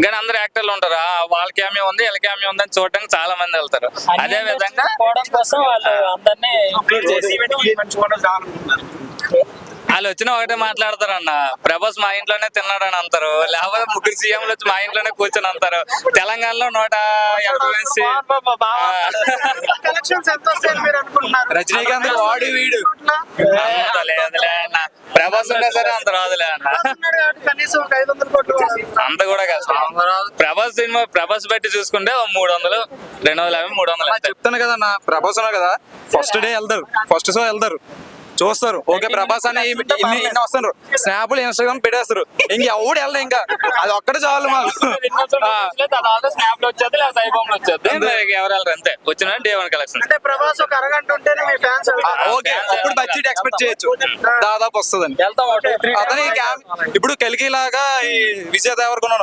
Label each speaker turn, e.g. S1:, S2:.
S1: కానీ అందరు యాక్టర్లు ఉంటారు, వాళ్ళ క్యామియో ఉంది వీళ్ళ క్యామియో ఉంది అని చూడడానికి చాలా మంది వెళ్తారు. అదే విధంగా
S2: కోసం వాళ్ళు అందరినీ ఇంక్లూడ్ చేసి
S1: వాళ్ళు వచ్చిన ఒకటే మాట్లాడతారు అన్న, ప్రభాస్ మా ఇంట్లోనే తిన్నాడని అంటారు, లేకపోతే ముగ్గురు సీఎంలు వచ్చి మా ఇంట్లోనే కూర్చొని అంటారు. తెలంగాణలో 180
S3: రజనీకాంత్ వాడు వీడు
S1: లేదులే అన్న, ప్రభాస్ ఉంటే సరే అంత రాదులే అన్న, అంత కూడా కాదు. ప్రభాస్ సినిమా ప్రభాస్ బట్టి చూసుకుంటే 300, 250, 300
S3: చెప్తాను కదన్నా. ప్రభాస్ ఉన్నారు కదా, ఫస్ట్ డే వెళ్తారు, ఫస్ట్ షో వెళ్తారు, చూస్తారు. ఓకే ప్రభాస్ అనే ఇన్ని వస్తారు, స్నాప్లు ఇన్స్టాగ్రామ్ పెట్టేస్తారు. ఇంక ఎవడు వెళ్ళదు, ఇంకా అది ఒక్కటే చాలు మాకు.
S1: స్నాప్ లో వచ్చేది లేదా ఐబొమ్మ లో వచ్చేది, ఎవరు వెళ్ళరు అంతే. వచ్చిన డే 1 కలెక్షన్
S4: అంటే ప్రభాస్ ఒక అరగంట ఉంటేనే మీ ఫ్యాన్స్
S3: ఓకే అప్పుడు బడ్జెట్ ఎక్స్పెక్ట్ చేయొచ్చు, దాదాపు వస్తుందని. అతని ఇప్పుడు కలికి లాగా ఈ విజయ్ దేవరకొండ